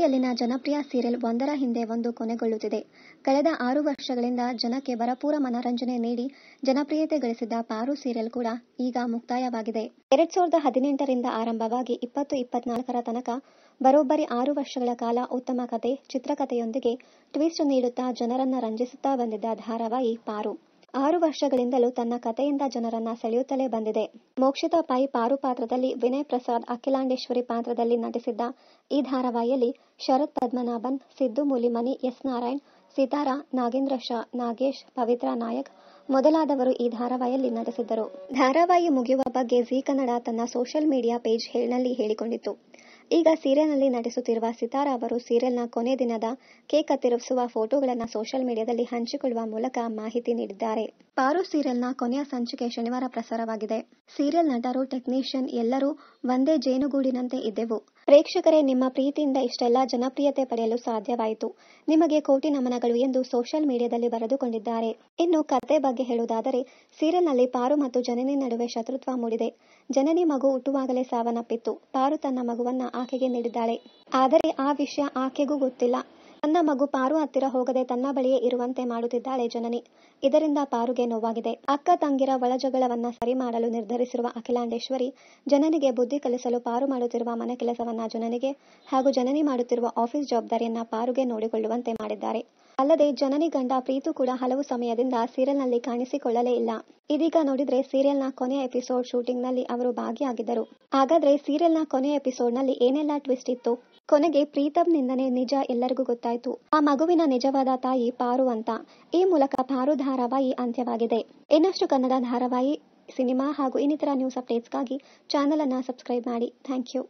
ಟಿವಿಯಲ್ಲಿನ ಜನಪ್ರಿಯ ಸೀರಿಯಲ್ ಒಂದರ ಹಿಂದೆ ಒಂದು ಕೊನೆಗೊಳ್ಳುತ್ತಿದೆ. ಕಳೆದ 6 ವರ್ಷಗಳಿಂದ ಜನಕ್ಕೆ ಭರಪೂರ ಮನರಂಜನೆ ನೀಡಿ ಜನಪ್ರಿಯತೆ ಗಳಿಸಿದ್ದ ಪಾರು ಸೀರಿಯಲ್ ಕೂಡ ಈಗ ಮುಕ್ತಾಯವಾಗಿದೆ. 2018 ರಿಂದ ಆರಂಭವಾಗಿ 2024 ತನಕ ಬರೋಬ್ಬರಿ 6 ವರ್ಷಗಳ ಕಾಲ ಉತ್ತಮ ಕತೆ, ಚಿತ್ರಕಥೆಯೊಂದಿಗೆ ಟ್ವಿಸ್ಟ್ ನೀಡುತ್ತಾ ಜನರನ್ನ ರಂಜಿಸುತ್ತಾ ಬಂದಿದ್ದ ಧಾರಾವಾಹಿ ಪಾರು. 6 ವರ್ಷಗಳಿಂದಲೂ ತನ್ನ ಕಥೆಯಿಂದ ಜನರನ್ನ ಸೆಳೆಯುತ್ತಲೇ ಬಂದಿದೆ. ಮೋಕ್ಷಿತಾ ಪೈ ಪಾರು ಪಾತ್ರದಲ್ಲಿ, ವಿನಯ್ ಪ್ರಸಾದ್ ಅಖಿಲಾಂಡೇಶ್ವರಿ ಪಾತ್ರದಲ್ಲಿ ನಟಿಸಿದ್ದ ಈ ಧಾರಾವಾಹಿಯಲ್ಲಿ ಶರತ್ ಪದ್ಮನಾಭನ್, ಸಿದ್ದು ಮೂಲಿಮನಿ, ಎಸ್ ನಾರಾಯಣ್, ಸಿತಾರಾ, ನಾಗೇಂದ್ರ ಶಾ, ನಾಗೇಶ್, ಪವಿತ್ರಾ ನಾಯಕ್ ಮೊದಲಾದವರು ಈ ಧಾರಾವಾಹಿಯಲ್ಲಿ ನಟಿಸಿದ್ದರು. ಧಾರಾವಾಹಿ ಮುಗಿಯುವ ಬಗ್ಗೆ ಜೀ ಕನ್ನಡ ತನ್ನ ಸೋಷಿಯಲ್ ಮೀಡಿಯಾ ಪೇಜ್ ನಲ್ಲಿ ಹೇಳಿಕೊಂಡಿತ್ತು. ಈಗ ಸೀರಿಯಲ್ನಲ್ಲಿ ನಟಿಸುತ್ತಿರುವ ಸಿತಾರಾ ಅವರು ಸೀರಿಯಲ್ನ ಕೊನೆ ದಿನದ ಕೇಕ್ ಕತ್ತರಿಸುವ ಫೋಟೋಗಳನ್ನು ಸೋಷಿಯಲ್ ಮೀಡಿಯಾದಲ್ಲಿ ಹಂಚಿಕೊಳ್ಳುವ ಮೂಲಕ ಮಾಹಿತಿ ನೀಡಿದ್ದಾರೆ. ಪಾರು ಸೀರಿಯಲ್ನ ಕೊನೆಯ ಸಂಚಿಕೆ ಶನಿವಾರ ಪ್ರಸಾರವಾಗಿದೆ. ಸೀರಿಯಲ್ ನಟರು, ಟೆಕ್ನಿಷಿಯನ್ ಎಲ್ಲರೂ ಒಂದೇ ಜೇನುಗೂಡಿನಂತೆ ಇದ್ದೆವು. ಪ್ರೇಕ್ಷಕರೇ, ನಿಮ್ಮ ಪ್ರೀತಿಯಿಂದ ಇಷ್ಟೆಲ್ಲ ಜನಪ್ರಿಯತೆ ಪಡೆಯಲು ಸಾಧ್ಯವಾಯಿತು. ನಿಮಗೆ ಕೋಟಿ ನಮನಗಳು ಎಂದು ಸೋಷಿಯಲ್ ಮೀಡಿಯಾದಲ್ಲಿ ಬರೆದುಕೊಂಡಿದ್ದಾರೆ. ಇನ್ನು ಕತೆ ಬಗ್ಗೆ ಹೇಳುವುದಾದರೆ, ಸೀರಿಯಲ್ನಲ್ಲಿ ಪಾರು ಮತ್ತು ಜನನಿ ನಡುವೆ ಶತ್ರುತ್ವ ಮೂಡಿದೆ. ಜನನಿ ಮಗು ಹುಟ್ಟುವಾಗಲೇ ಸಾವನ್ನಪ್ಪಿತ್ತು. ಪಾರು ತನ್ನ ಮಗುವನ್ನ ಆಕೆಗೆ ನೀಡಿದ್ದಾಳೆ. ಆದರೆ ಆ ವಿಷಯ ಆಕೆಗೂ ಗೊತ್ತಿಲ್ಲ. ತನ್ನ ಮಗು ಪಾರು ಹತ್ತಿರ ಹೋಗದೆ ತನ್ನ ಬಳಿಯೇ ಇರುವಂತೆ ಮಾಡುತ್ತಿದ್ದಾಳೆ ಜನನಿ. ಇದರಿಂದ ಪಾರುಗೆ ನೋವಾಗಿದೆ. ಅಕ್ಕ ತಂಗಿರ ಒಳಜಗಳವನ್ನ ಸರಿ ಮಾಡಲು ನಿರ್ಧರಿಸಿರುವ ಅಖಿಲಾಂಡೇಶ್ವರಿ, ಜನನಿಗೆ ಬುದ್ಧಿ ಕಲಿಸಲು ಪಾರು ಮಾಡುತ್ತಿರುವ ಮನೆ ಕೆಲಸವನ್ನ ಜನನಿಗೆ ಹಾಗೂ ಜನನಿ ಮಾಡುತ್ತಿರುವ ಆಫೀಸ್ ಜವಾಬ್ದಾರಿಯನ್ನ ಪಾರುಗೆ ನೋಡಿಕೊಳ್ಳುವಂತೆ ಮಾಡಿದ್ದಾರೆ. ಅಲ್ಲದೆ ಜನನಿ ಗಂಡ ಪ್ರೀತು ಕೂಡ ಹಲವು ಸಮಯದಿಂದ ಸೀರಿಯಲ್ನಲ್ಲಿ ಕಾಣಿಸಿಕೊಳ್ಳಲೇ ಇಲ್ಲ. ಇದೀಗ ನೋಡಿದ್ರೆ ಸೀರಿಯಲ್ನ ಕೊನೆಯ ಎಪಿಸೋಡ್ ಶೂಟಿಂಗ್ನಲ್ಲಿ ಅವರು ಭಾಗಿಯಾಗಿದ್ದರು. ಹಾಗಾದ್ರೆ ಸೀರಿಯಲ್ನ ಕೊನೆಯ ಎಪಿಸೋಡ್ನಲ್ಲಿ ಏನೆಲ್ಲ ಟ್ವಿಸ್ಟ್ ಇತ್ತು? ಕೊನೆಗೆ ಪ್ರೀತಂನಿಂದನೇ ನಿಜ ಎಲ್ಲರಿಗೂ ಗೊತ್ತಾಯ್ತು. ಆ ಮಗುವಿನ ನಿಜವಾದ ತಾಯಿ ಪಾರು ಅಂತ. ಈ ಮೂಲಕ ಪಾರು ಧಾರಾವಾಹಿ ಅಂತ್ಯವಾಗಿದೆ. ಇನ್ನಷ್ಟು ಕನ್ನಡ ಧಾರಾವಾಹಿ, ಸಿನಿಮಾ ಹಾಗೂ ಇನ್ನಿತರ ನ್ಯೂಸ್ ಅಪ್ಡೇಟ್ಸ್ಗಾಗಿ ಚಾನೆಲ್ ಅನ್ನ ಸಬ್ಸ್ಕ್ರೈಬ್ ಮಾಡಿ. Thank you.